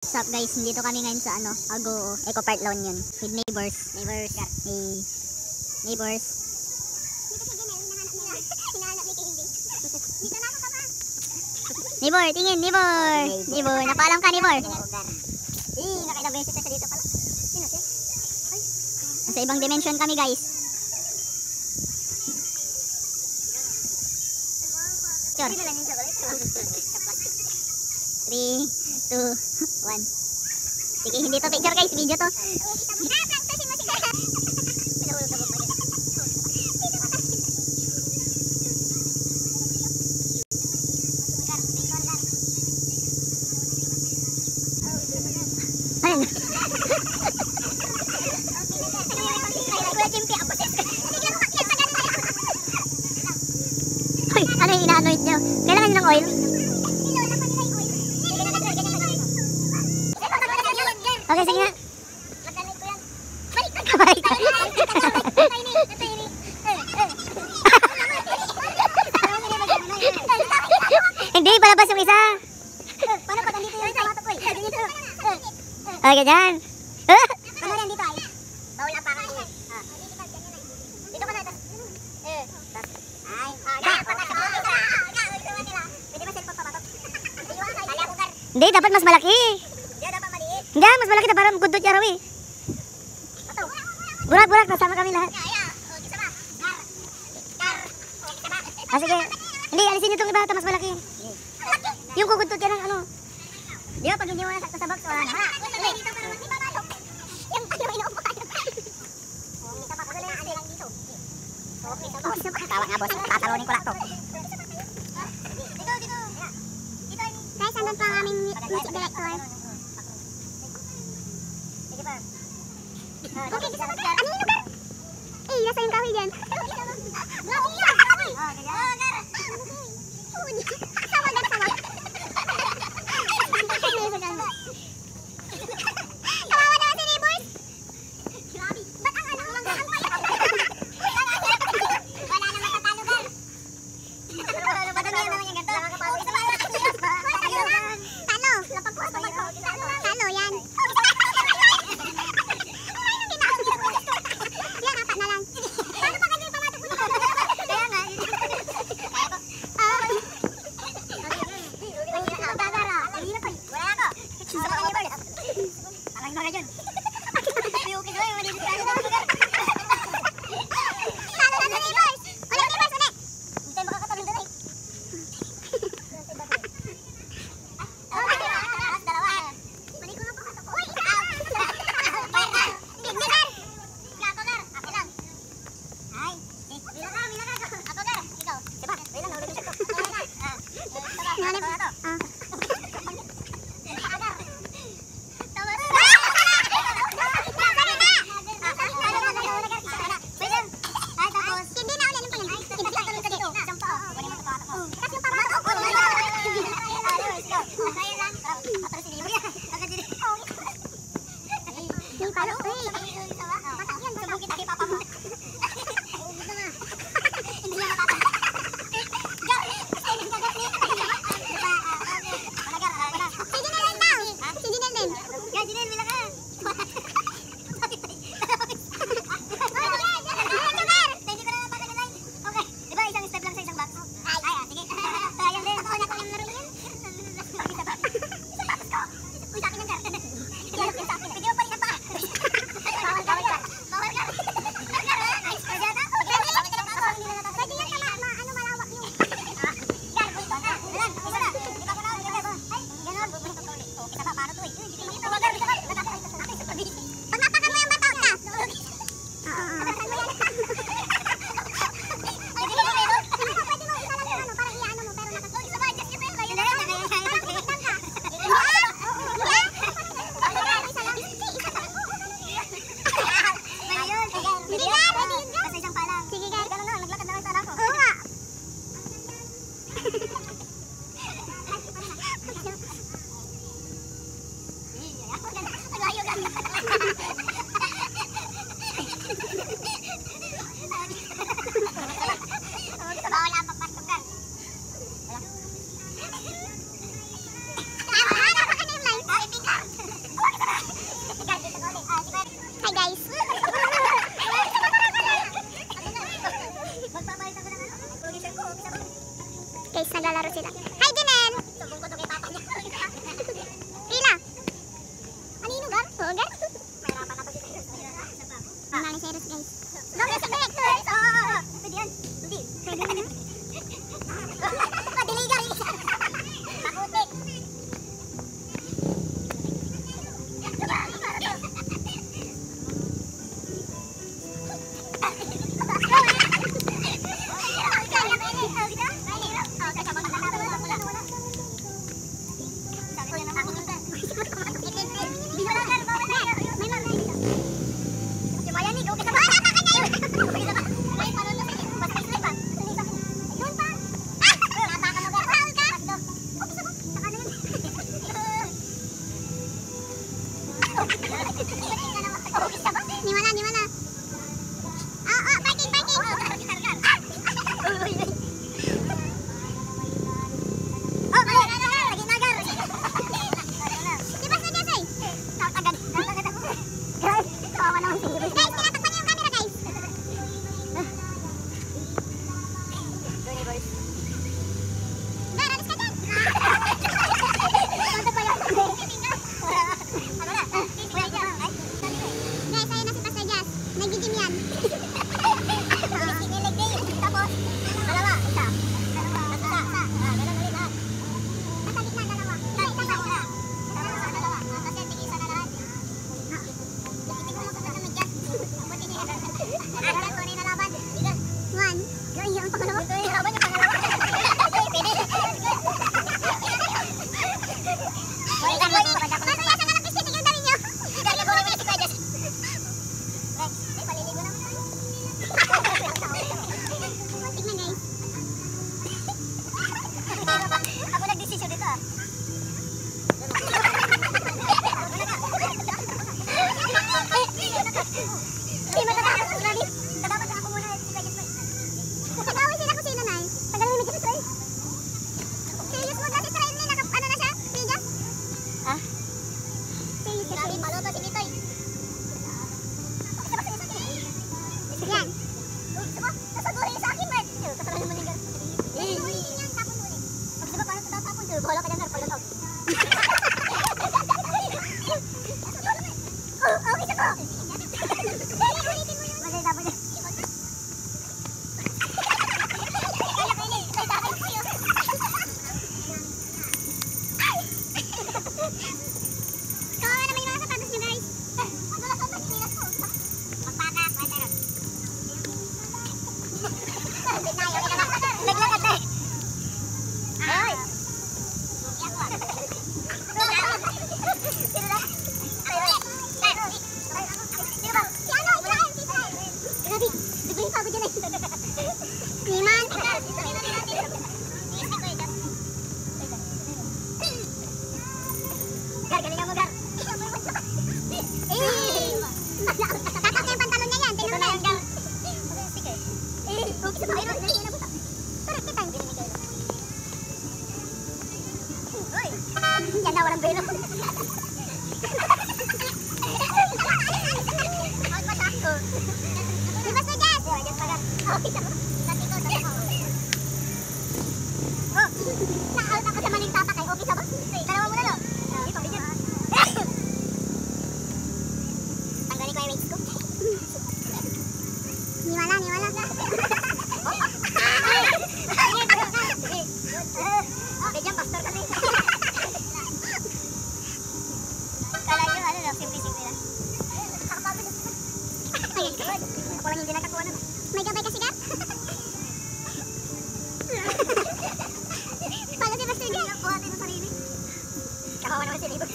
What's up guys, dito kami ngayon sa Agoo Eco Park La Union with neighbors. Neighbors. Neighbor, tingin, neighbor. Neighbor, napaalam ka, neighbor. Nakailang beses na dito pala. Sino siya? Nasa ibang dimension kami guys. Sure. 3, 2, 1. Sige, hindi to picture guys, video to. Ayun. Hoy, ano yung ina-anoid nyo? Kailangan nyo ng oil? Okay, sige nga. Balik. Hindi, palabas yung isa. Paano pag nandito yung tomato ko eh? Okay, ganyan. Ano yan dito ay? Bawal ang pakang ko. Dito ka na. Pwede ba cellphone pa ba ito? Hindi, dapat mas malaki. Dapat maliit. Hindi, mas malaki na parang gudot yaraw eh. Burak, nasama kami lahat. Sige. Hindi, alisin nyo itong iba, ito mas malaki. Yung kugudtot yan ang ano. Di ba pag hindi mo nasakto sa box, wala na. Dito para mas ibabalok. Yung inuupo kayo. Isa pa, kasi lang dito. Okay, isa pa. Tawa nga boss, tatalonin ko lang to. Dito. Guys, andun pa ang aming music director. Sige pa. Okay, ano yung lugar? Nasa yung kahoy dyan. Grabe yan! Kawawa naman si neighbors! Grabe! Ba't ang ano? Wala naman sa lugar! Madamihan naman yung ganito. Talo! Talo yan! Yan, apat na lang. Paano pa kasi yung tomato po? Kaya nga. Niwala, niwala. Parking, parking. Oh, mali. Lagi nagar. Di ba sa Jesse? Agad. Guys, kawawa naman si Jesse. Guys, tinatakpan niyo yung camera, guys. Gar, alis ka dyan. Punta pa yun. Ano na? Guys, ayun na si Pastor Jazz. Nag-gym yan. Kinilig din. Tapos, dalawa. Isa. Dalawa. Ganun ulit lahat. Nasa gitna, dalawa. Dalawa. Tapos yan, tig-isa na lahat. Itig mo sa namin dyan. Puti niya. Tunay na laban. One. Yung pangalawa. Tunay na laban yung pangalawa. Pwede. Masaya sa kanang biscuit yung dami niyo. Dali ko namin si Kuya Jess. Paliligo naman tayo. Tignan guys. Ako nag-desisyon dito ah. Hindi matatakas. Grabe. Dapat na ako muna si Kuya Jess. Nagawin sila kung sino na eh. Tagalin mo dito Troy. Serious mo na si Troy ni ano na siya? Kuya Jess? Ha? Serious ka. Grabe palo to si Bitoy. Yan. Nasa gulay sa akin, Bert. Kasalanan mo ni Gar. Ulitin yan, tapon ulit. Pag diba paano ito tatapon? Bola ka dyan, Gar. Paglatog. Okay sa ko. Ulitin mo yun. Masaya tapon yan. Kaya kayo ni. Kaya tayo po yun. Kawawa naman yung mga sapatos nyo, guys. Wala sa tayo, nilas ko. Magpatak, wala. Naglakad na eh. Ay! Sino na? Sino ba? Si ano? Si Fred. Grabe, biglang pagod yan eh. Niman. Gar, galingan mo, Gar. Tatak yung pantalon niya yan. Tingnan mo na yan, Gar. Okay, sa Byron, nalingin na buta. Sarap kita. Uy! Yan na, walang belo. Magpatak. Di ba sa Jazz? Di ba, Jazz pagat. Okay, sa ko. Oh, na-out ako sa maling tatak eh. Okay sa ba? Dalawa mo na, no? Dito, bigyan. Tanggalin ko yung weights ko. Niwala, niwala. Bigyan pastor kasi. Kala nyo, ano lang, simple-simple lang. Nakapagod na sila. Ay, good. Ako lang hindi nakakuha na. May gabay kasi ka? Pala si Pastor Jazz. Buhatin mo sarili. Kawawa naman si Libo.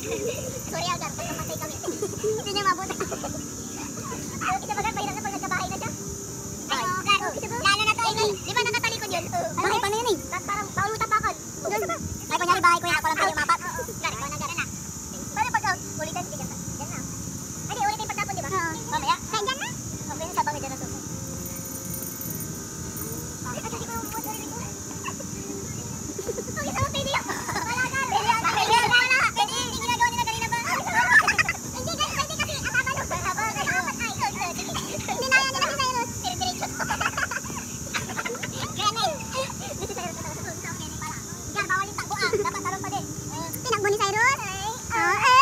Sorry, Algar, pag namatay kami. Hindi niya mabuti. Kita ba, mahirap na pag nagkabahay na siya? Lalo na to, di ba nakatalikod yun? Bakit paano yun eh? Parang paulutan pa ako. Ay, kunyari bahay ko yan, ako lang pa yung mapat. Gari, ko na gari na. Paano pag ulitan, sige dyan na. Dyan na. Ay, di, ulitin yung pagtapon, di ba? Oo. Mamaya? Kaya dyan na. Ang ganyan sa bangin dyan na suso. Ay, kasi ko yung buwan sa rin ko. Okay, sama pwede yun. Wala, Gari. Wala. Pwede, hindi ginagawa nila kanina ba? Hindi, Gari, pwede kasi. Hindi na yan nila kasi sa'yo. Diretso. Gar, bawal yung takbo ah. Dapat talong pa din. Tinakbo ni Cyrus? Oo.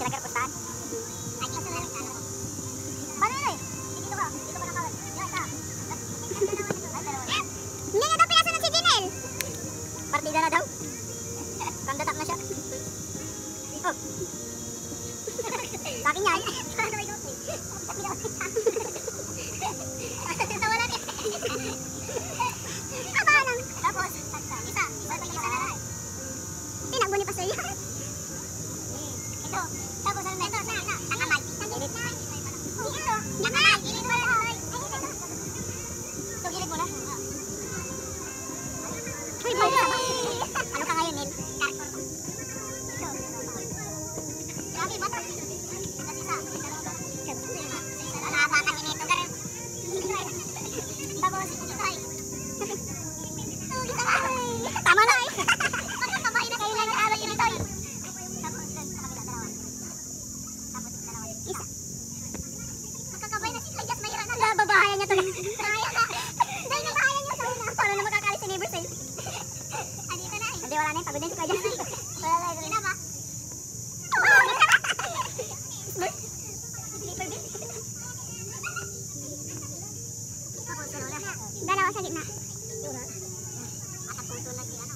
sila karpustahan. Ay, dito na lang sa ano. Paano yun eh? Dito ka nakawal. Yung isa. Ay, dalawa na. Hindi na daw pinasunod si Jinel. Partida na daw. Kandatak na siya. Oh. Sa akin yan. Paano may gawin? Tawa lang eh. Kabalang. Tapos, isa na lang. Tinakbo ni Pastor yan. Ito. Tapos ano na? Ito, na. Nakamay. Gilid na. Ito. Nakamay. Gilid mo lang. Ito, gilid mo na. Uy, balik. Ano ka ngayon, Neil? Grabe, bata. Kasi isa. Nakakakasin ito. Tapos, itay. Tama na eh. Magkakabay na kayo lang yung araw yung itay. Tapos, sa kabila, dalawa. Tapos, dalawa. Isa. Magkakabay na si Clay Jazz. Mahirap na. Babahayan niya to. Kaya na. Dahil nabahayan niya sa una. Paano na makakalis si neighbors eh? Andito na eh. Hindi, wala na yun. Pagod na si Kuya Jan. Wala na. Hindi na ba? Dalawa sa gitna. Ataputo na si ano.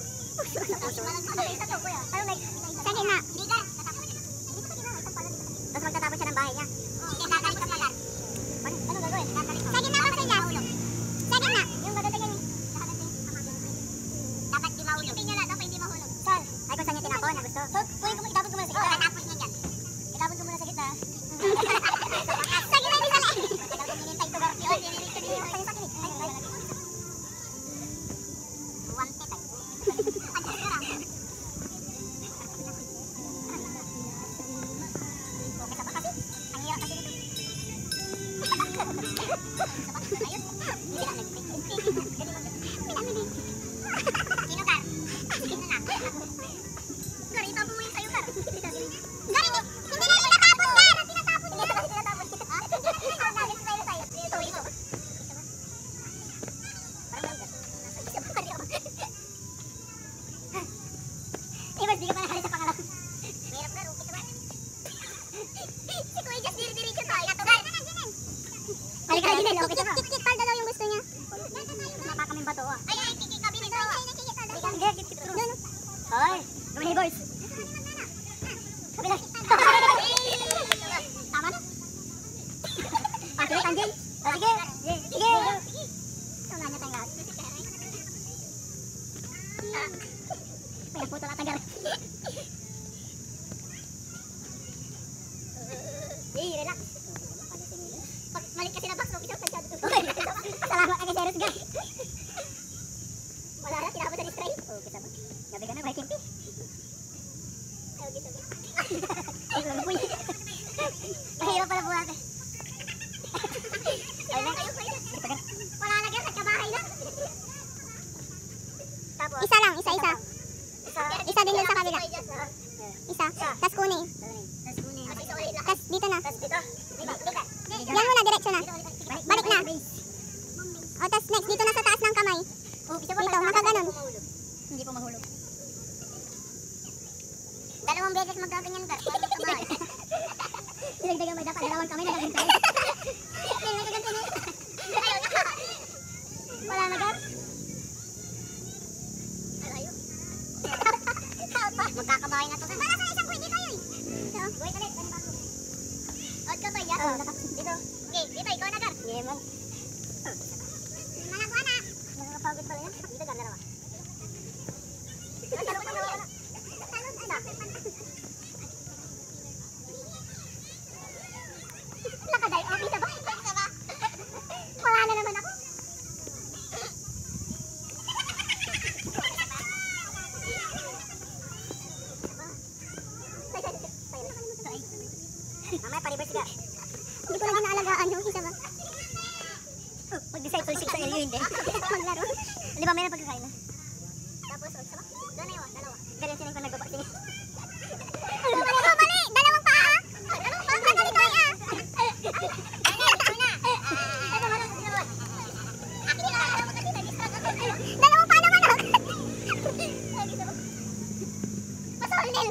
Sa gitna. Tapos magtatapos siya ng bahay niya. Anong gagawin? Sa gitna pa sila. Sa gitna. Yung magdadagan eh. Dapat di mahulog. Hindi niya lang. Dapat hindi mahulog. Saan? Ay, kung saan niya tinapon na gusto. So, itapon ko muna sa gitna. Tatapos niya dyan. Itapon ko muna sa gitna. Sa gitna hindi pala. Tagal kong hinintay to, Garfield. Yun, dinirito din yung sa'yo sa kilig. Wante tayo. Adjust ka lang. Okay, sapa kasi. Ang hirap kasi nito. Ayun. Hindi na nag-take. Pinamili. Sino, Gar? Sino na? Gar, itapon mo yung sa'yo, Gar. Gar, hindi na tinatapon, Gar! Tinatapon niya. Tinatapon. Ha? Ikaw na, gusto tayo sa'yo. Ito. Neighbors, di ka pa nakalis sa pangalaw. Mahirap na, rupit naman. Si Kuya Jazz, diri-diretso tayo. Gar! Halika na, Jinel. Okay, sapa. Kit-kit palda daw yung gusto niya. Mapa kaming bato ah. Ay, kikik kami nito. Sige, keep it true. Hoy, mga neighbors. Kabila. Tama na. Sige, Tanjay. Sige. Sige. Tungan niya tayong lahat. May naputo na tagal. Relax. Malik kasi na box, okay daw, tansya dito. Okay. Salamat kay Ceres, guys. Wala na, tinapos sa display. Okay, sapa. Gabi ka na, may kimpi. Okay, sabi. Ay, lampuy. Mahirap pala buhat eh. Ay, kayo, Kuya. Wala na, girl, nagkabahay na. Tapos, Isa lang, isa. isa. Isa din dun sa kabila. Isa. Tas kunin. Tapos kunin. Tas dito na. Tapos dito. Yan muna, diretso na. Balik na. Base. O, tas next, dito na sa taas ng kamay. Oh, isa Dito, nakaganon. Hindi po mahulog. Dalawang beses magaganyan ka. Dinagdagan mo dapat dalawang kami na nagantay. Wala na, Gar. Magkakabahay na to. Para sa isang pwede kayo eh. Wait ulit. Odd ka ba yan? Dito. Okay, dito. Ikaw na, Gar. Yeah, man. Malagwa na. Nakakapagod pala yan. Dito, Gar, dalawa. Talon na wala. Talon na. Nakaday. Okay na ba? Wala na naman ako. Mamaya, pa-reverse ka. Hindi ko na ginaalagaan yung isa ba? Mag-discipleship sa LU, hindi. Maglaro. Di ba, may napagkakain na? Tapos, isa ba? Doon na yun, dalawa. Ganyan sila yung nagbabaksini. Mali! Dalawang paa! Dalawang paa! Madali tayo ah! Dalawang paa naman ah! Masolnil!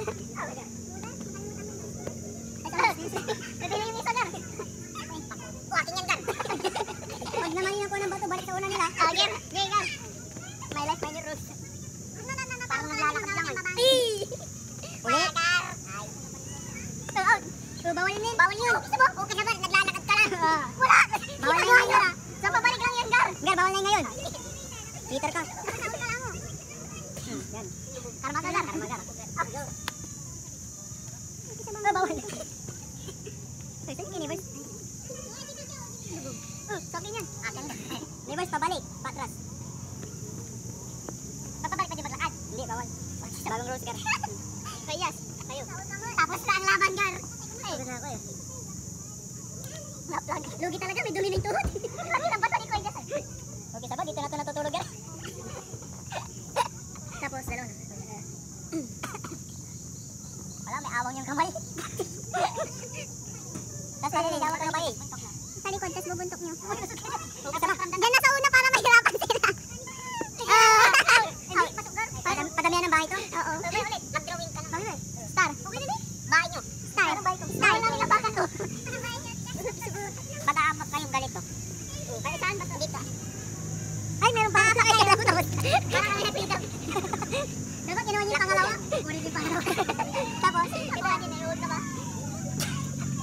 Bagong rose, Gar. Kayas. Kayo. Tapos na ang laban, Gar. Pagod na ako eh. Lugi talaga, may dumi ng tuhod. Ang bata ni Koy, Gar. Okay, sabag, dito na ito natutulog, Gar. Tapos, dalawa na. Wala, may awang yung kamay. Tapos naliligawan ka kamay. Sa likod, tapos bubuntok nyo. Diyan na sa una para mahirapan sila. Padamihan ng bahay to? Oo. Sabay ulit, mag-drawing ka na. Star. Okay na ba? Bahay nyo. Star. Anong bahay to? Star. Namin ang baka to. Madaamak kayong ganito. Kaya saan ba to? Dito. Ay, meron pa. Ay, kailan ko tapos. Parang kami happy daw. Dapat ginawa niyo yung pangalawa? Muli yung pangalawa. Tapos, Ito natin, naiuod ka ba?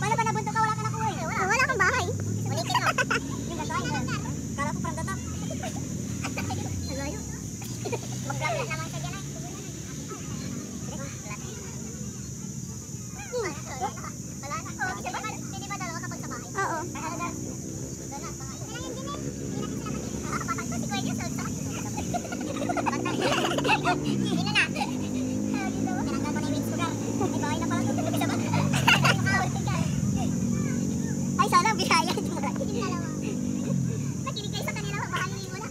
paano ba nabunto ka? Wala ka nakuha eh. Wala kang bahay. Ulitin mo. Yung gagawin ko. Kala ko parang datak. Nagayo. Mag-vlog naman siya dyan ay. Wala na. Hindi ba dalawa kapag sa bahay? Oo. Doon na, bahay. Patak ko si Kuya Jess. Hindi na na. Tinanggal ko na yung wings ko, Gar. Ay, bahay na pala tutulog sa bahay. Ay, sana ang bihaya. Yung dalawa. Nakinig kayo sa kanila, bahalin mo na.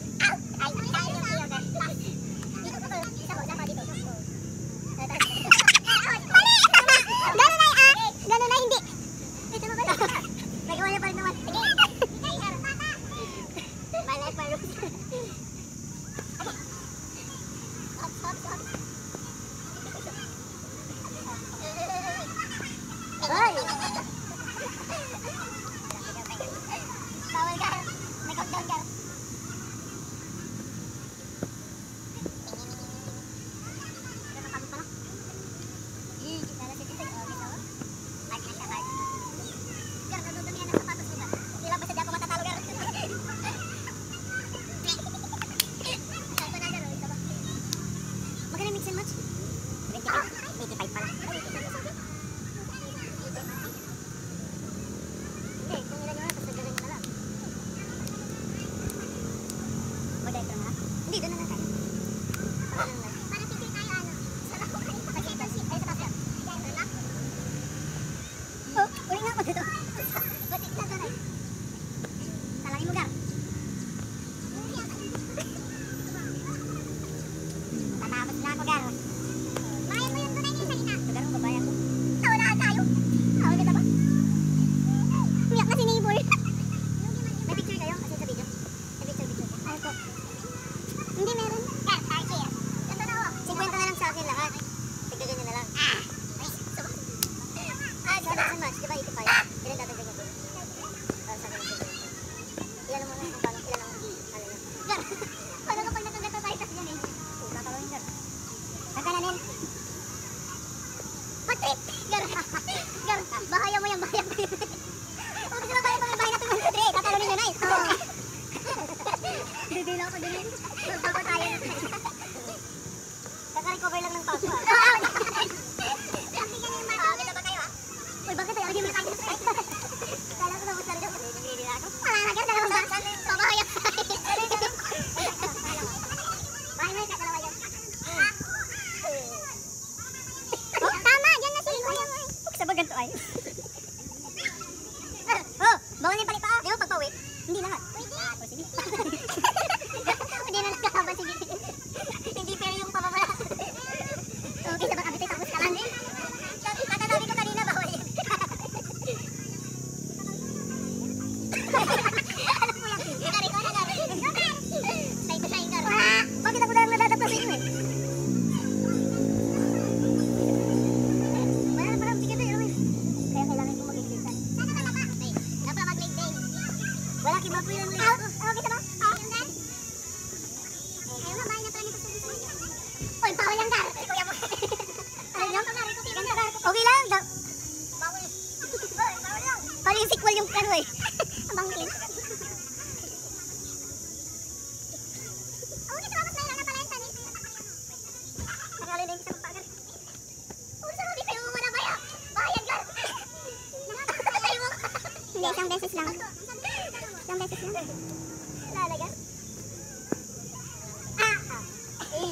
Ay, ay, yung iyo, Gar. Dito ko to. Isa ko, dapat dito. Mali! Tama! Gano'n na gano'n na hindi. Ito mo ba? Nagawa niya pa rin naman. Sige. Ay, bata. Malay pa rin. Hop, hop, hop. Hoy! Bawal, Gar. May countdown, Gar. Gar, nadudumi na ng sapatos mo, Gar. Hindi lang basta di ako matatalo, Gar. Saan ko na, Gar? Ito ba? Magkano mix and match? 85 pala. Hindi, kung ilan nyo na, tapos nagdagan nyo na lang. Mag-extra na? Hindi, doon na lang tayo. Parang lang. Para pipil tayo, ano? Sarap ko kayo. Kasi ito, ay, sa taas yan. Ito na. Oh, uli nga ako dito. Butik na doon, ay. Talangin mo, Gar. Tatapos na ako, Gar. Bayan mo yung tunay niya, salita. Lugar mo, babayan ko. Nawalaan tayo. Ah, ulit na ba? Umiyak na si neighbor. May picture kayo? Kasi sa video. May picture. Ay, po. Hindi meron. Gar, Archie. Ganda na, oh. 50 na lang sa akin lahat. Tigdagan nyo na lang. Ay, so, Ah, di ba mix and match? Di ba 85? Ilan dadagdagan ko? Para sa akin. Ilan mo na kung paano, ilan ang ano yun. Gar, paano kapag natanggat na tayo tas yan, eh? Tatalawin, Gar. Nagkananin. Patrip! Gar, Gar, bahaya mo yan, bahaya mo yan. Huwag sila tayo mga bahay natin 1, 2, 3. Tatalawin nyo na eh. Oo. Didila ako din. Bago tayo na. Kaka-recover lang ng paso ah. Sabi ka naman. Kita ba kayo ah? Uy, bakit tayo? Lagyan mo tayo. Kala ko tapos talaga. Hindi na ako. Wala na, Gar, dalawang ba? Pabahaya pa tayo. Bahay mo yung kakalawa yan. Oh, tama, dyan na si Kuya mo. Sa ba ganito ay? Oh, bawal niya palipa ah. Di ba pagpawi? Hindi lahat. Pwede. O sige. Hindi na nagkakaban, sige. Hindi fair yung pababa. Okay, sa baka bitay tapos ka lang. Katatabi ko kanina bawal yan. Alam mo yan. Nagari ko, nagari. Say to shine, Gar. Bakit ako lang nadadapasin mo eh? Wala na parang bigat eh, Erwin. Kaya kailangan ko mag-exercise. Sana ka na ba? Ay, dapat mag-leg day. Wala kiba po yung Ah, okay ba? Ah, yung Gar. Ayaw na, bahay na pala ni Pastor Gusto. Uy, bawal yan, Gar. Kuya mo. Ano yun? Gar, ito, Ganito ka. Okay lang. bawal. Uy, bawal lang. Parang yung sequel yung ano eh. Ang bangkin. Oh, dito tapos mayroon na pala yung tanin. Nakakali na yung isang pagal. Oh, sabi kayo mo na baya. Bayan, Gar. Nakakatay mo. Hindi, isang beses lang. Isang beses lang. Lalagan. Ah! Hindi.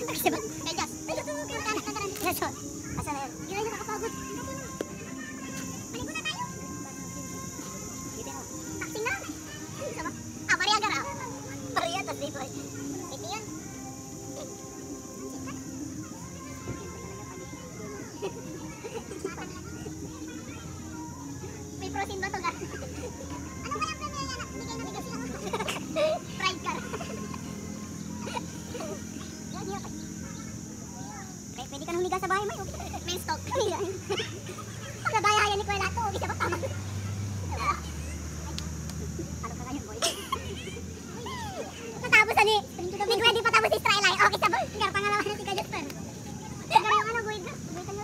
Kasi ba? Kay Josh. Yes, oh. Asa na yan? Yun, nakakapagod. Maligo na tayo. Taxi na. Isa ba? Bariagar ah. Bariagar, tas dito eh. Ito yun. May protein ba ito, Gar? Ano ba yung premiere yan? Hindi kayo nabigas lang. Fried car. Yan, yan. Pwede ka nang humiga sa bahay, May. May stock. Pagkagaya yan ni Kuya Lato. Okay, sabak tama. Ano ka ngayon, boy? Patapos ani. Hindi pwede patapos si Strelay. Okay, sabak. Gar, pangalawa na si Kuya Jasper. Gar yung ano, boy. Buitan mo.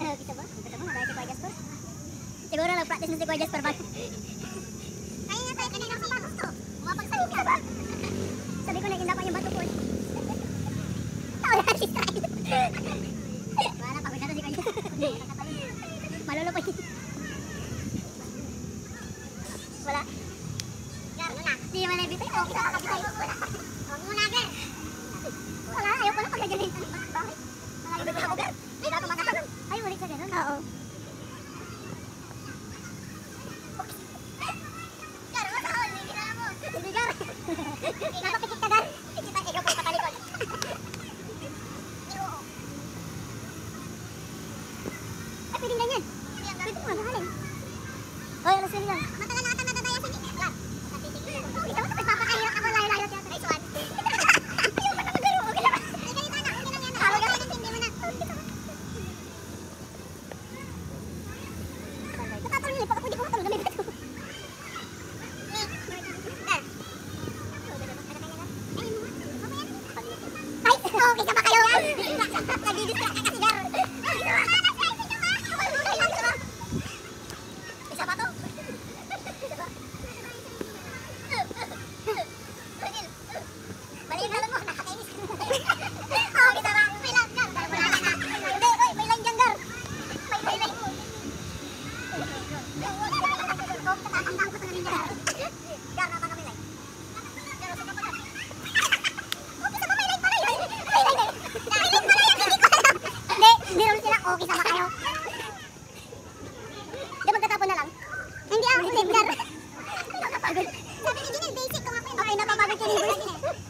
Kita ba? Kita mo, nagaya si Kuya Jasper. Siguro nag-practice na si Kuya Jasper ba? Kaya nga tayo, kanina ako tapos to. Mapagsalit ka ba? Sabi ko na inapa yung bato ko. Tawala si Strelay. Wala, pagod na to si Kuya Jasper. Malulupay. Wala. Gar, muna. Di naman nabitay. Okay, sa kakabay. Huwag muna, Gar. Wala, ayaw ko lang pagkaganit. Bakit? Malagay ba ako, Gar? Hindi na ako makakaroon. Ay, ulit sa ganun? Oo. Gar, masahol. Hindi na mo. Hindi, Gar. Napapikit ka, Gar. Pikit ang ikaw po sa talikod. Ay, pwedeng ganyan. Pwede mo, mahalin. Oy, alas yun lang. Matagal na ata nadadaya sa gitna. Gar, natitigil. Ito mo, pagpapakayo ako layo-layo siya. Nice one. Ayaw pa na magaro. Okay lang. Ay, ganito na. Okay lang yan. Tawag ako. Hindi mo na. Natatalong pag ako di ko matulog na may bato. Ay, okay ka ba kayo? Nagdidistract ka kasi, Gar. Isa pa to? Balik na lang mo, nakakainis. Okay, tama. May lang, Gar. Wala na. Hindi, oy, may lang dyan, Gar. May lang. Gar, napa kami lang. Gar, usap ka pa lang. Okay, sama may like pala yun. May like pala yun. Hindi ko alam. Hindi naman sila. Okay, sama kayo. Hindi, magtatapon na lang. Hindi ako ulit, Gar. Nakapagod. Sabi ni Ginel, basic ko nga po yun. Okay, napapagod ka ni Ginel.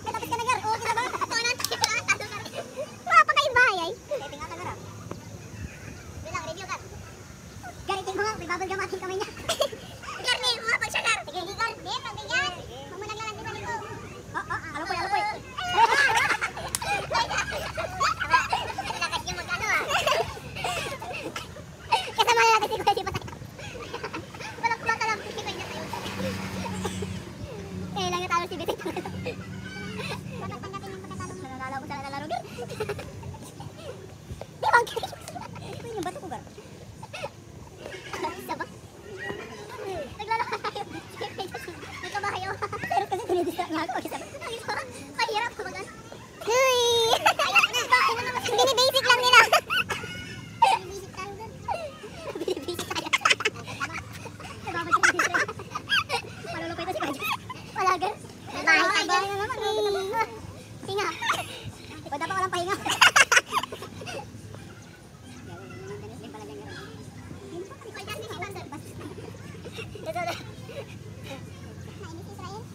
Katapos ka na, Gar. Okay na ba? Tunan tayo na. Makapakain bahay ay. Pwede nga ka, Gar. Bilang, review, Gar. Gar, itin mo nga. May bubble gum ating kamay niya. Gar, may umapag siya, Gar. Sige, hindi, Gar. Hindi, pagbigan. Mamunag lang natin sa nito. Alupoy, alupoy. Lakas yung magkano ah. Kasama na natin si Kuya Sipa tayo. Walang baka lang si Kuya tayo. Kailan nga talo si Bitik. Dapat tanggapin yung pagkatalo mo. Nanalala ko sa nalalaro, Gar. Di ba ang kilig? Ito yung bato ko, Gar. Isa ba? Naglalaro tayo. May kabahay ako. Pero kasi dinidistract nga ako. Isa ba? Mahirap ko mag-ano. Huy! Bini-basic lang nila. Bini-basic tayo, Gar. Bini-basic tayo. Nababad yung distract. Malulupay to si Kuya. Wala, Gar. Bahay na naman. Hinga. Wala pa walang pahinga.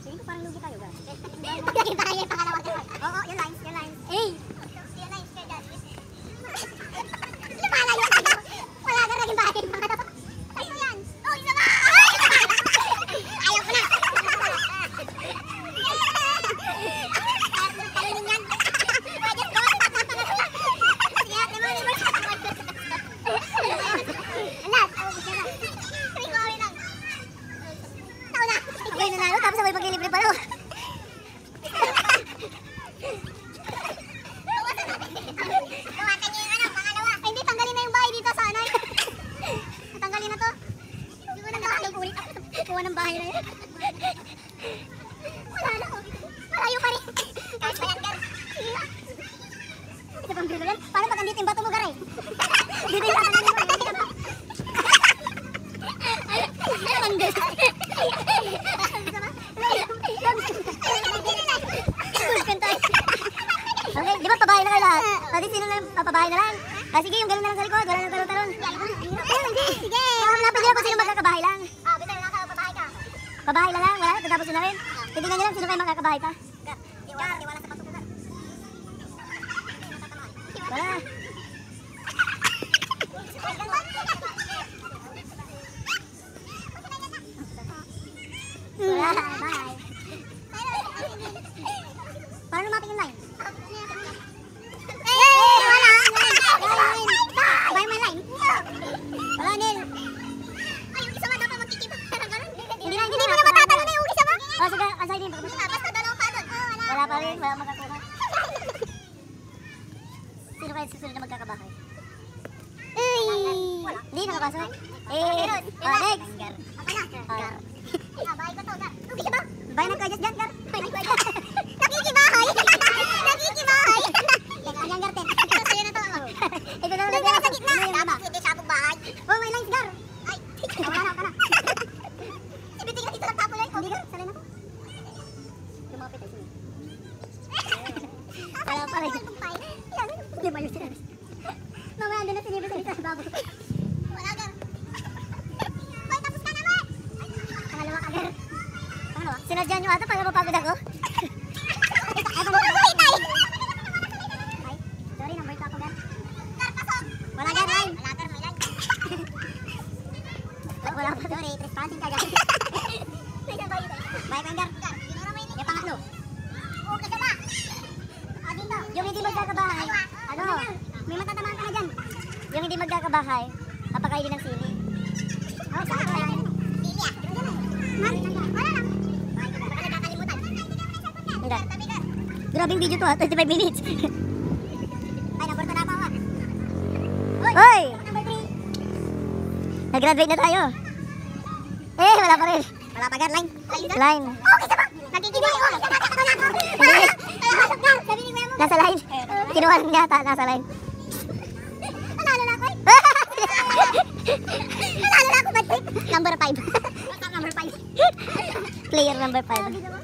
Feeling ko parang lugi tayo, Gar. Laging bahay yung pangalawa. Oo, yung lines, yung lines. Eh! Yung lines kayo dyan. Lumala yung ano. Wala ka laging bahay yung pangalawa. Sa'yo yan. Oh, isa ba? Ayaw ko na. Kalunin yan. Pwede ko. Sige, naman. Alas. Sabi ko, awin lang. Tao na. Okay, nanalo. Tapos sabay paglilibre pa lang. Luwatan niyo yung ano, pangalawa. Ay, hindi, tanggalin na yung bahay dito sa ano. Natanggalin na to. Hindi ko na nakakaulit ako. Kuha ng bahay na yun. Wala na. Malayo pa rin. Kahit ba yan, Gar? Ito pang bilo yan. Paano pag andito yung bato mo, Gar, eh? Dito yung bato mo. Ano bang Okay, di ba pabahay na kayo lahat? Pati sino na papabahay na lang? Ah, sige, yung gano'n na lang sa likod. Wala nang talon-talon. Sige. Hanapin nyo kung sino magkakabahay lang. Bitar na ka, babae ka. Pabahay na lang, wala. Tatapos na rin. Titignan nyo lang sino kayo magkakabahay pa. Iwala sa pasok na. Wala. Wala. Bye. Paano lumapit yung line? Wala. Bye, my line. Wala, Nil. Ay, yung isa nga dapat magkikita. Hindi Hindi mo na matatalo na yung isa mo. Oh, sige, aside din. Basta dalawang pa doon. Wala pa rin, wala makakuha. Sino kayo susunod na magkakabahay? Hindi, nakapasok. Next. Bahay ko to. Ubis ba? Bahay na kadyas dyan, Gar. Nakikibahay. Nakikibahay. Ang garten. Sa'yo na to. Ito na Doon lang. ka sa gitna. Hindi sabog bahay. Oh, may lines, Gar. Ay. Wala na. Ibitin ka dito ng tapo lang. Hindi, Gar. Salay na po. Lumapit ay sino. Wala pa rin. Hindi ba yung sinabi? Mamaya doon na sinibig sa babo. Wala gar. Hoy, tapos ka naman. Pangalawa ka, Gar. Pangalawa? Sinadyan nyo ata para mapagod ako. Ay, sorry, number 2 ako, Gar. Gar, pasok. Wala, Gar, line. Wala gar, may line. Wala pa, sorry. Trespassing ka, Gar. May sabay yun. Bye, Gar. Gar, ginura mo yun. Yung pangatlo. Oo, kasama. Dito. Yung hindi magkakabahay, ano, may matatamaan ka na dyan. Yung hindi magkakabahay, papakainin ng sili. Oh, saan ka yan? Sili ah. Wala lang. Baka nagkakalimutan. Hindi. Tabi gar. Grabing video to ha, 25 minutes. Ay, naborto na ako. Hoy! Number 3. Nag-graduate na tayo. Wala pa rin. Wala pa gar, line. Line. Oh, kasama. Nagkikibahay ko. Nakakatawa na ako. Hindi. Pasok gar. Sabi ni Kuya mo. Nasa line. Kinuha niya ata, nasa line. Nanalo na ako eh. Nanalo na ako, Patrick. Number 5. Number 5. Player number 5. Dito mo.